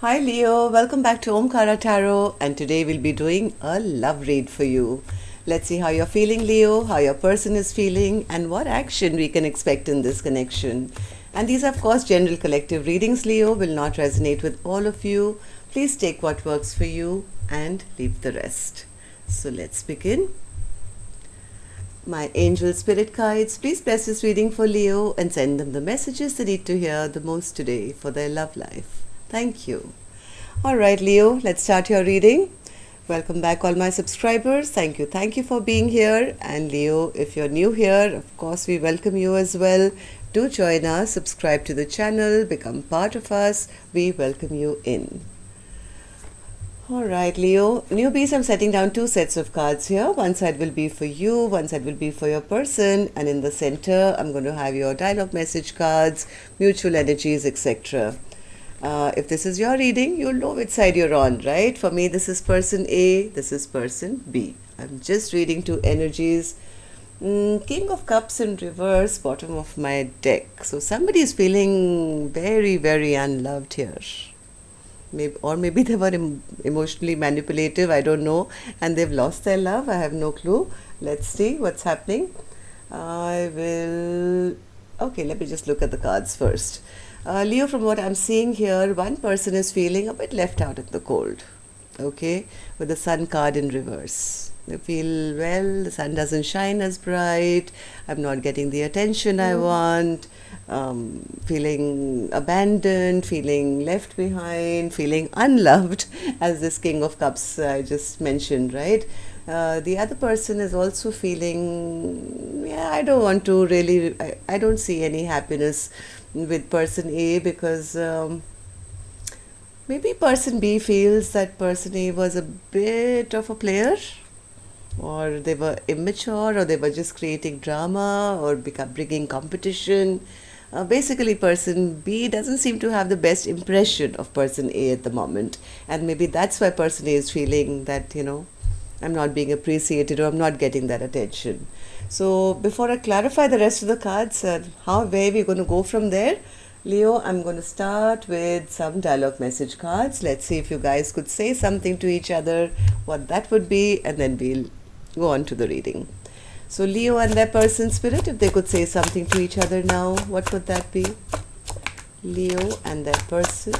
Hi Leo, welcome back to Omkara Tarot, and today we'll be doing a love read for you. Let's see how you're feeling, Leo, how your person is feeling, and what action we can expect in this connection. And these are, of course, general collective readings, Leo, will not resonate with all of you. Please take what works for you and leave the rest. So let's begin. My angel spirit guides, please bless this reading for Leo and send them the messages they need to hear the most today for their love life. Thank you. All right, Leo, let's start your reading. Welcome back, all my subscribers. Thank you for being here. And Leo, if you're new here, of course, we welcome you as well. Do join us, subscribe to the channel, become part of us. We welcome you in. All right, Leo. Newbies, I'm setting down two sets of cards here. One side will be for you, one side will be for your person. And in the center, I'm going to have your dialogue message cards, mutual energies, etc. If this is your reading, you'll know which side you're on, right? For me, this is person A, this is person B. I'm just reading two energies. King of Cups in reverse, bottom of my deck. So somebody is feeling very, very unloved here. Maybe they were emotionally manipulative, I don't know, and they've lost their love. I have no clue. Let's see what's happening. Okay, let me just look at the cards first. Leo, from what I'm seeing here, one person is feeling a bit left out in the cold, okay, with the sun card in reverse. They feel, well, the sun doesn't shine as bright, I'm not getting the attention I want, feeling abandoned, feeling left behind, feeling unloved, as this King of Cups I just mentioned, right? The other person is also feeling, I don't want to really, I don't see any happiness with person A because maybe person B feels that person A was a bit of a player, or they were immature, or they were just creating drama or bringing competition. Basically, person B doesn't seem to have the best impression of person A at the moment, and maybe that's why person A is feeling that, I'm not being appreciated or I'm not getting that attention. So before I clarify the rest of the cards, where are we going to go from there? Leo, I'm going to start with some dialogue message cards. Let's see if you guys could say something to each other, what that would be, and then we'll go on to the reading. So Leo and their person spirit, if they could say something to each other now, what would that be? Leo and their person.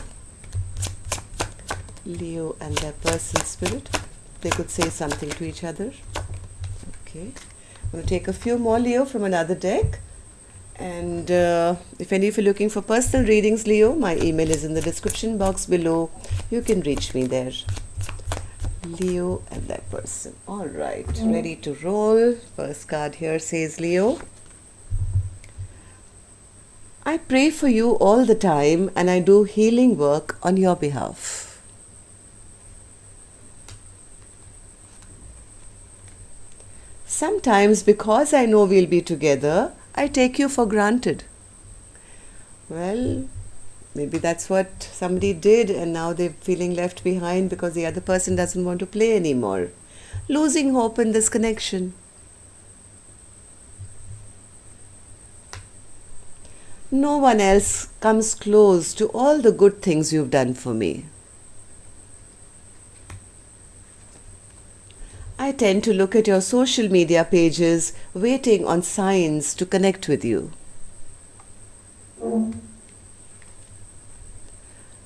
Leo and their person spirit. They could say something to each other. Okay. I'm going to take a few more, Leo, from another deck. And if any of you are looking for personal readings, Leo, my email is in the description box below. You can reach me there. Leo and that person. All right. Ready to roll. First card here says, Leo, I pray for you all the time and I do healing work on your behalf. Sometimes, because I know we'll be together, I take you for granted. Well, maybe that's what somebody did, and now they're feeling left behind because the other person doesn't want to play anymore. Losing hope in this connection. No one else comes close to all the good things you've done for me. I tend to look at your social media pages, waiting on signs to connect with you.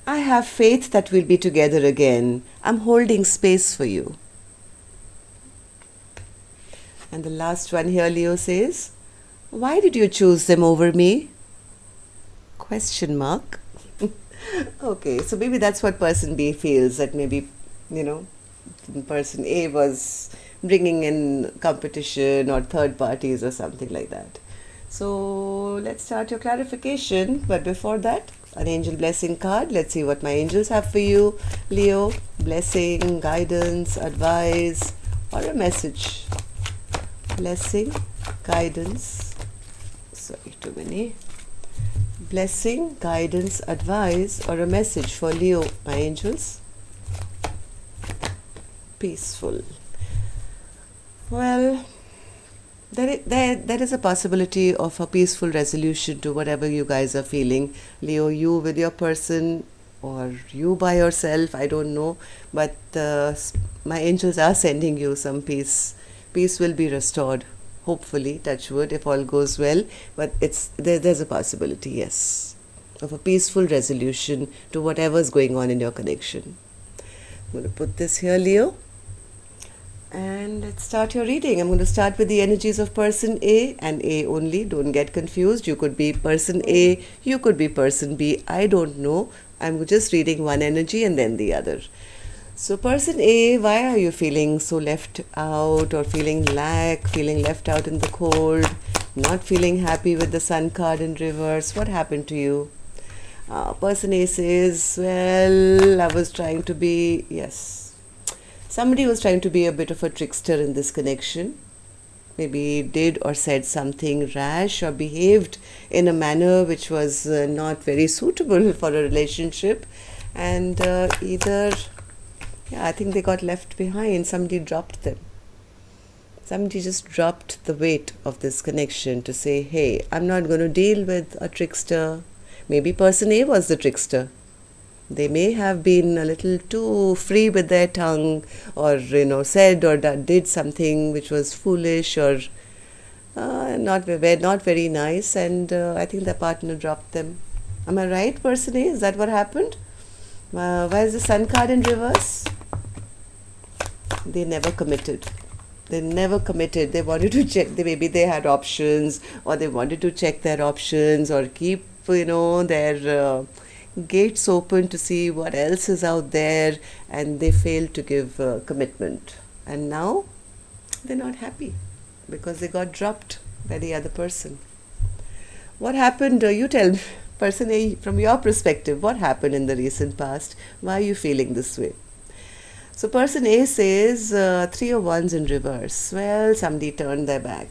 I have faith that we'll be together again. I'm holding space for you. And the last one here, Leo says, why did you choose them over me? Question mark. Okay, so maybe that's what person B feels, that maybe, person A was bringing in competition or third parties or something like that. So let's start your clarification. But before that, an angel blessing card. Let's see what my angels have for you, Leo. Blessing, guidance, advice, or a message. Blessing, guidance. Sorry, too many. Blessing, guidance, advice, or a message for Leo, my angels. Peaceful. Well, there is a possibility of a peaceful resolution to whatever you guys are feeling. Leo, you with your person, or you by yourself, I don't know, but my angels are sending you some peace. Peace will be restored, hopefully, touch wood, if all goes well, but there's a possibility, yes, of a peaceful resolution to whatever's going on in your connection. I'm going to put this here, Leo. And let's start your reading. I'm going to start with the energies of person A and A only. Don't get confused. You could be person A, you could be person B. I don't know. I'm just reading one energy and then the other. So person A, why are you feeling so left out or feeling lack, feeling left out in the cold, not feeling happy with the sun card in reverse? What happened to you? Person A says, well, I was trying to be, yes. Somebody was trying to be a bit of a trickster in this connection. Maybe did or said something rash or behaved in a manner which was not very suitable for a relationship. And I think they got left behind. Somebody dropped them. Somebody just dropped the weight of this connection to say, hey, I'm not going to deal with a trickster. Maybe person A was the trickster. They may have been a little too free with their tongue, or said or did something which was foolish or not very nice, and I think their partner dropped them. Am I right, person A? Is that what happened? Why is the sun card in reverse? They never committed. They never committed. They wanted to check. Maybe they had options, or they wanted to check their options, or keep their gates open to see what else is out there, and they failed to give commitment. And now they're not happy because they got dropped by the other person. What happened? You tell me, person A, from your perspective, what happened in the recent past? Why are you feeling this way? So person A says 3 of Wands in reverse. Well, somebody turned their back.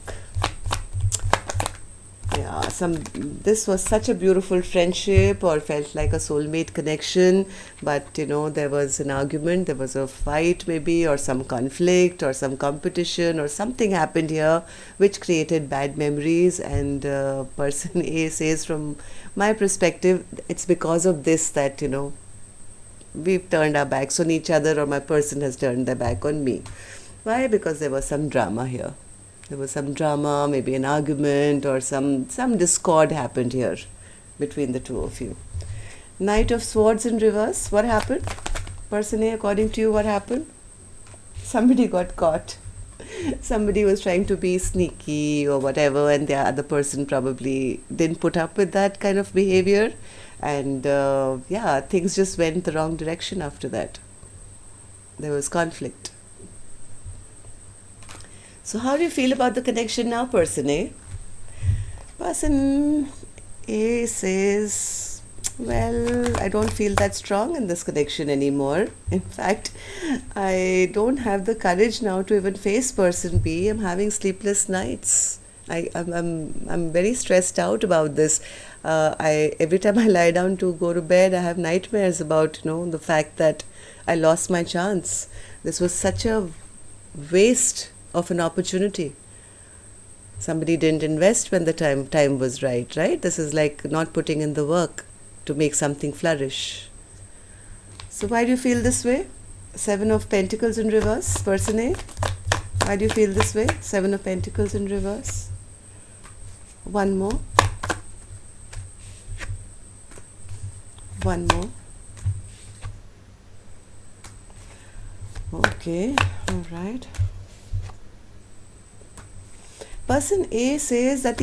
Yeah, this was such a beautiful friendship, or felt like a soulmate connection, but there was an argument, there was a fight maybe, or some conflict, or some competition, or something happened here which created bad memories. And person A says, from my perspective, it's because of this that we've turned our backs on each other, or my person has turned their back on me. Why? Because there was some drama here. There was some drama, maybe an argument, or some discord happened here between the two of you. Knight of Swords in reverse. What happened? Person A, according to you, what happened? Somebody got caught. Somebody was trying to be sneaky or whatever, and the other person probably didn't put up with that kind of behavior. And things just went the wrong direction after that. There was conflict. So how do you feel about the connection now, person A? Person A says, well, I don't feel that strong in this connection anymore. In fact, I don't have the courage now to even face person B. I'm having sleepless nights. I'm very stressed out about this. Every time I lie down to go to bed, I have nightmares about the fact that I lost my chance. This was such a waste of an opportunity. Somebody didn't invest when the time was right? This is like not putting in the work to make something flourish. So why do you feel this way? 7 of Pentacles in reverse, person A. Why do you feel this way? 7 of Pentacles in reverse. One more. One more. Okay, all right. Person A says that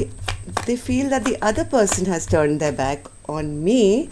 they feel that the other person has turned their back on me.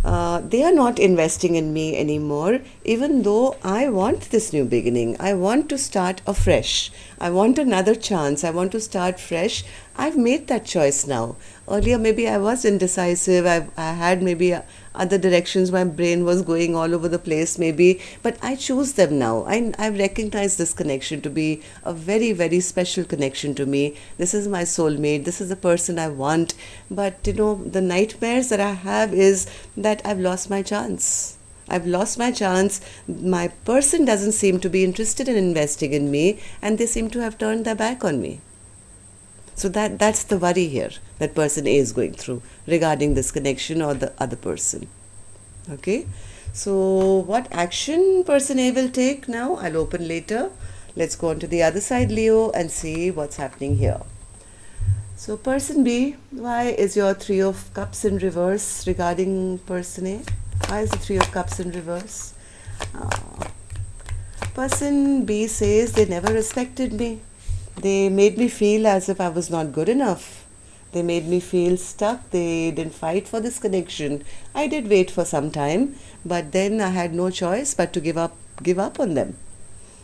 They are not investing in me anymore, even though I want this new beginning. I want to start afresh. I want another chance. I want to start fresh. I've made that choice now. Earlier, maybe I was indecisive. I had maybe other directions. My brain was going all over the place maybe, but I choose them now. I've recognized this connection to be a very, very special connection to me. This is my soulmate. This is the person I want. But the nightmares that I have is that I've lost my chance. I've lost my chance. My person doesn't seem to be interested in investing in me, and they seem to have turned their back on me. So that's the worry here that person A is going through regarding this connection or the other person. Okay, so what action person A will take now, I'll open later. Let's go on to the other side, Leo, and see what's happening here. So person B, why is your Three of Cups in reverse regarding person A? Why is the Three of Cups in reverse? Person B says they never respected me. They made me feel as if I was not good enough. They made me feel stuck. They didn't fight for this connection. I did wait for some time, but then I had no choice but to give up on them,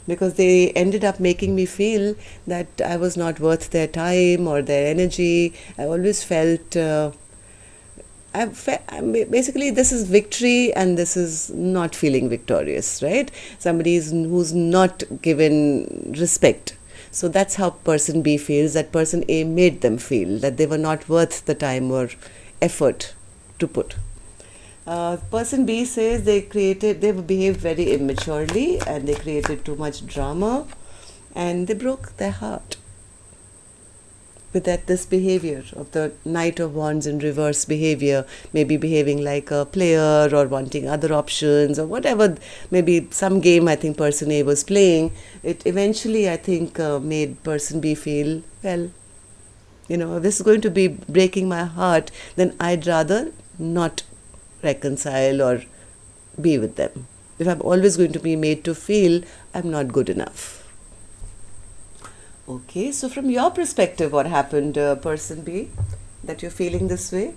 because they ended up making me feel that I was not worth their time or their energy. I always felt basically this is victory and this is not feeling victorious, right? Somebody who's not given respect. So that's how person B feels, that person A made them feel that they were not worth the time or effort to put. Person B says they behaved very immaturely and they created too much drama and they broke their heart with this behavior of the Knight of Wands in reverse behavior, maybe behaving like a player or wanting other options or whatever, maybe some game I think person A was playing. It eventually I think made person B feel, well, if this is going to be breaking my heart, then I'd rather not reconcile or be with them. If I'm always going to be made to feel I'm not good enough. Okay, so from your perspective, what happened, person B, that you're feeling this way?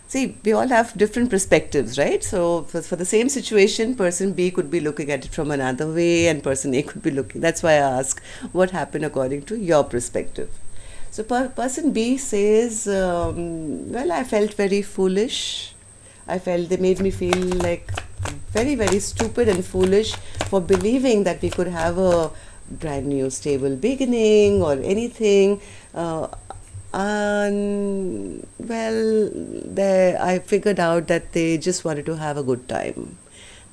See, we all have different perspectives, right? So for the same situation, person B could be looking at it from another way and person A could be looking. That's why I ask what happened according to your perspective. So person B says, well, I felt very foolish. I felt they made me feel like very, very stupid and foolish for believing that we could have a brand new stable beginning or anything. And well, I figured out that they just wanted to have a good time.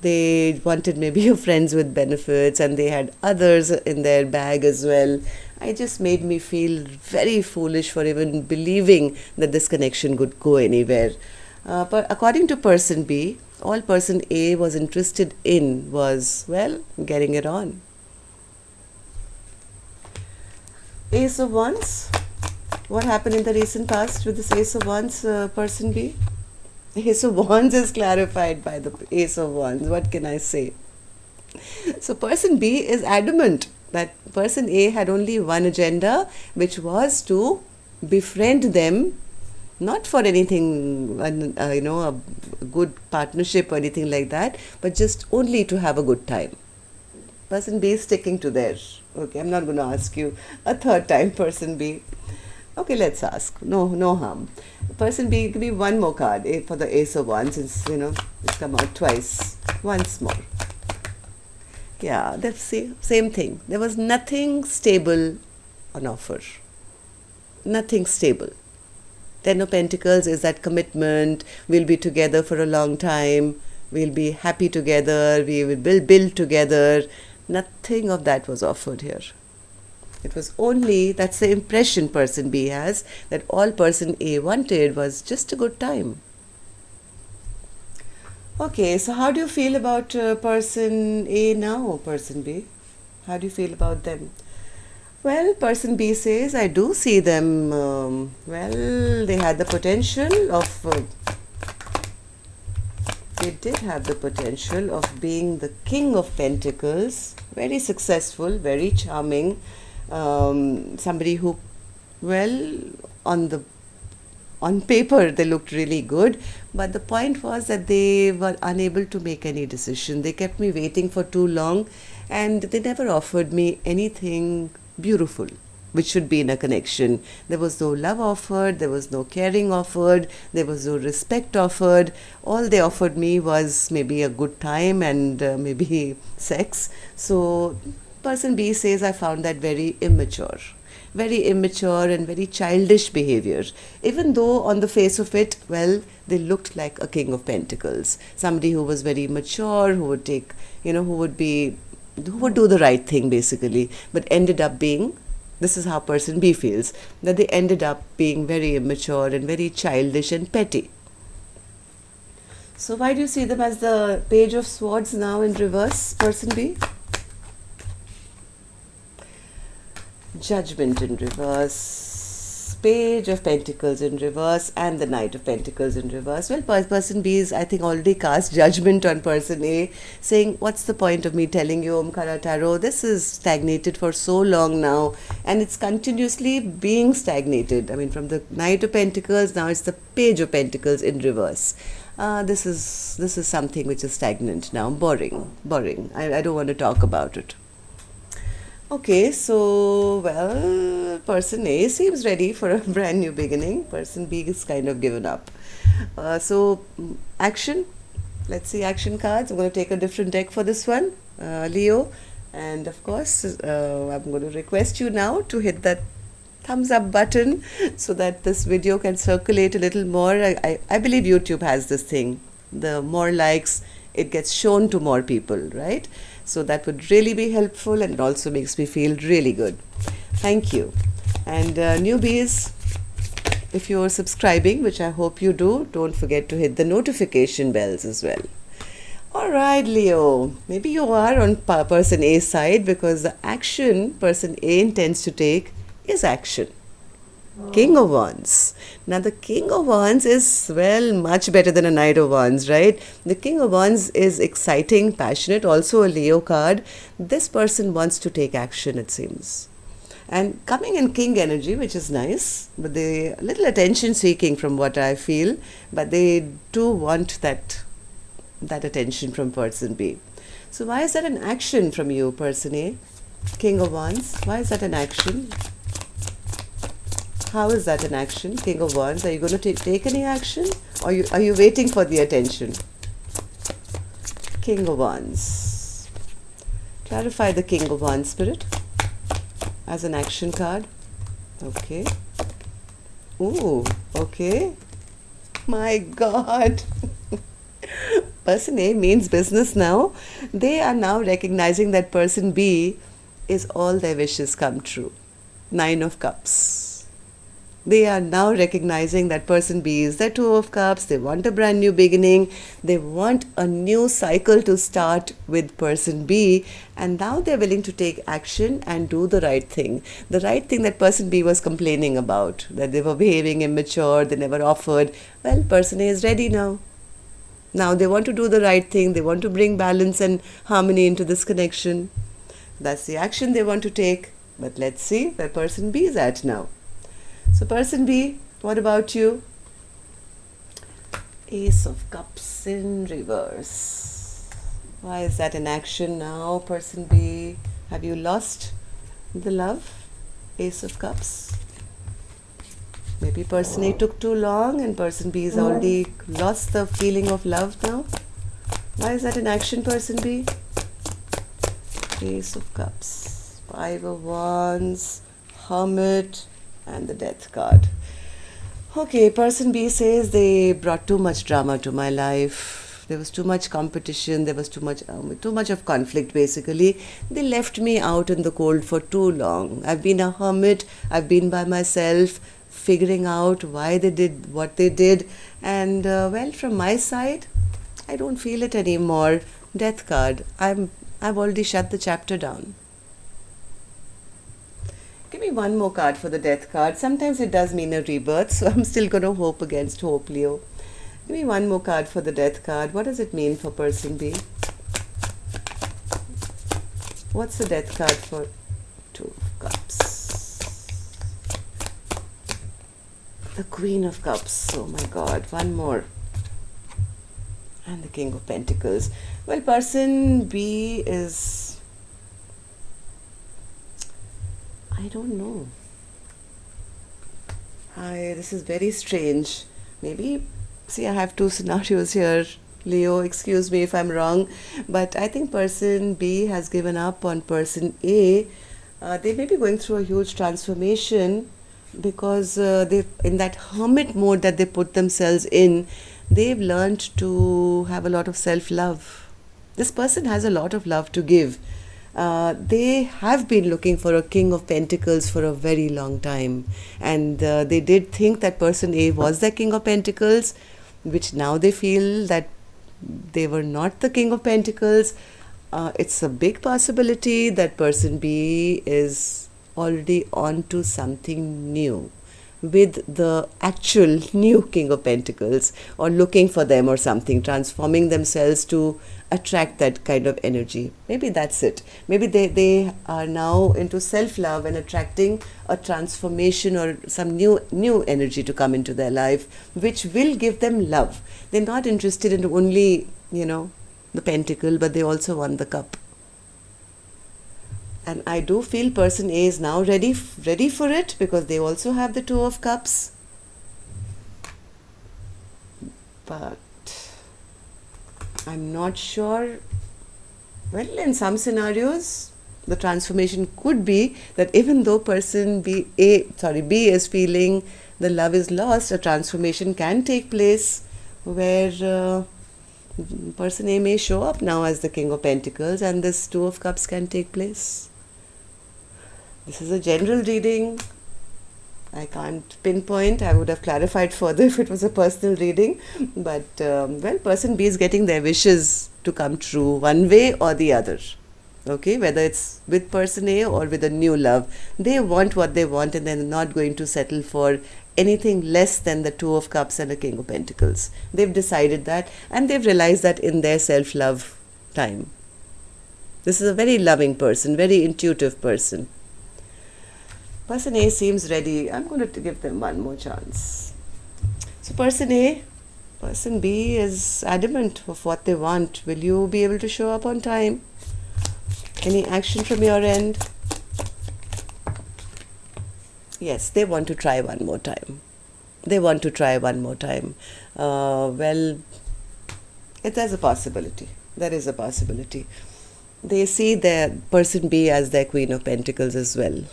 They wanted maybe friends with benefits and they had others in their bag as well. I just made me feel very foolish for even believing that this connection could go anywhere. But according to person B, all person A was interested in was, well, getting it on. Ace of Wands. What happened in the recent past with this Ace of Wands, person B? Ace of Wands is clarified by the Ace of Wands. What can I say? So person B is adamant that person A had only one agenda, which was to befriend them, not for anything, a good partnership or anything like that, but just only to have a good time. Person B is sticking to theirs. Okay, I'm not going to ask you a third time, person B. Okay, let's ask. No harm. Person B, give me one more card for the Ace of Wands, since, it's come out twice. Once more. Yeah, that's same thing. There was nothing stable on offer. Nothing stable. Ten of Pentacles is that commitment. We'll be together for a long time. We'll be happy together. We will build together. Nothing of that was offered here. It was only, that's the impression person B has, that all person A wanted was just a good time. Okay, so how do you feel about person A now, person B? How do you feel about them? Well, person B says, I do see them, they had the potential of, they did have the potential of being the King of Pentacles, very successful, very charming, somebody who, on paper they looked really good, but the point was that they were unable to make any decision. They kept me waiting for too long and they never offered me anything beautiful which should be in a connection. There was no love offered, there was no caring offered, there was no respect offered. All they offered me was maybe a good time and maybe sex. So person B says, I found that very immature and very childish behavior, even though on the face of it, they looked like a King of Pentacles, somebody who was very mature, who would take, who would do the right thing basically, but ended up being, this is how person B feels, that they ended up being very immature and very childish and petty. So why do you see them as the Page of Swords now in reverse, person B? Judgment in reverse, Page of Pentacles in reverse, and the Knight of Pentacles in reverse. Well, person B is, I think, already cast judgment on person A, saying, what's the point of me telling you, Omkara Tarot? This is stagnated for so long now, and it's continuously being stagnated. I mean, from the Knight of Pentacles, now it's the Page of Pentacles in reverse. This is something which is stagnant now, boring. I don't want to talk about it. Okay, so, well, person A seems ready for a brand new beginning. Person B is kind of given up. Action. Let's see action cards. I'm going to take a different deck for this one, Leo. And of course, I'm going to request you now to hit that thumbs up button so that this video can circulate a little more. I believe YouTube has this thing. The more likes, it gets shown to more people, right? So that would really be helpful, and it also makes me feel really good. Thank you. And newbies, if you're subscribing, which I hope you do, don't forget to hit the notification bells as well. All right, Leo, maybe you are on person A's side, because the action person A intends to take is action. King of Wands. Now the King of Wands is, well, much better than a Knight of Wands, right? The King of Wands is exciting, passionate, also a Leo card. This person wants to take action, it seems. And coming in King energy, which is nice, but they a little attention seeking from what I feel, but they do want that attention from person B. So why is that an action from you, person A? King of Wands, why is that an action? How is that an action? King of Wands, are you going to take any action? Or are you waiting for the attention? King of Wands. Clarify the King of Wands, Spirit, as an action card. Okay. Ooh, okay. My God. Person A means business now. They are now recognizing that person B is all their wishes come true. 9 of Cups. They are now recognizing that person B is the 2 of Cups. They want a brand new beginning. They want a new cycle to start with person B. And now they're willing to take action and do the right thing. The right thing that person B was complaining about, that they were behaving immature, they never offered. Well, person A is ready now. Now they want to do the right thing. They want to bring balance and harmony into this connection. That's the action they want to take. But let's see where person B is at now. So person B, what about you? Ace of Cups in reverse. Why is that in action now, person B? Have you lost the love? Ace of Cups. Maybe person A took too long and person B has already lost the feeling of love now. Why is that in action, person B? Ace of Cups, 5 of Wands, Hermit, and the Death card. Okay, person B says they brought too much drama to my life. There was too much competition. There was too much of conflict, basically. They left me out in the cold for too long. I've been a hermit. I've been by myself, figuring out why they did what they did. And, well, from my side, I don't feel it anymore. Death card. I've already shut the chapter down. Give me one more card for the Death card. Sometimes it does mean a rebirth, so I'm still going to hope against hope, Leo. Give me one more card for the Death card. What does it mean for person B? What's the Death card for 2 of Cups? The Queen of Cups. Oh my God, one more. And the King of Pentacles. Well, person B is... I don't know. This is very strange. Maybe, see, I have 2 scenarios here. Leo, excuse me if I'm wrong, but I think person B has given up on person A. They may be going through a huge transformation because they, in that hermit mode that they put themselves in, they've learned to have a lot of self-love. This person has a lot of love to give. They have been looking for a King of Pentacles for a very long time, and they did think that person A was the King of Pentacles, which now they feel that they were not the King of Pentacles, it's a big possibility that person B is already on to something new with the actual new King of Pentacles, or looking for them or something, transforming themselves to attract that kind of energy. Maybe that's it. Maybe they are now into self-love and attracting a transformation or some new energy to come into their life, which will give them love. They're not interested in only, the pentacle, but they also want the cup. And I do feel person A is now ready for it, because they also have the Two of Cups. But I'm not sure. Well, in some scenarios, the transformation could be that even though person B is feeling the love is lost, a transformation can take place where person A may show up now as the King of Pentacles, and this Two of Cups can take place. This is a general reading. I can't pinpoint. I would have clarified further if it was a personal reading. But, person B is getting their wishes to come true one way or the other. Okay, whether it's with person A or with a new love. They want what they want, and they're not going to settle for anything less than the Two of Cups and a King of Pentacles. They've decided that, and they've realized that in their self-love time. This is a very loving person, very intuitive person. Person A seems ready. I'm going to give them one more chance. So person A, person B is adamant of what they want. Will you be able to show up on time? Any action from your end? Yes, they want to try one more time. They want to try one more time. There's a possibility. There is a possibility. They see their person B as their Queen of Pentacles as well.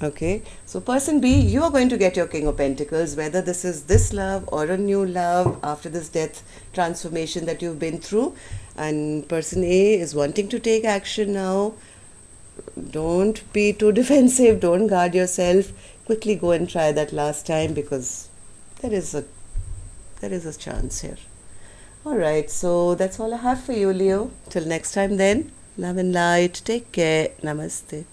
Okay, so person B, you are going to get your King of Pentacles, whether this is this love or a new love after this death transformation that you've been through. And person A is wanting to take action now. Don't be too defensive. Don't guard yourself. Quickly go and try that last time, because there is a chance here. Alright, so that's all I have for you, Leo. Till next time then. Love and light. Take care. Namaste.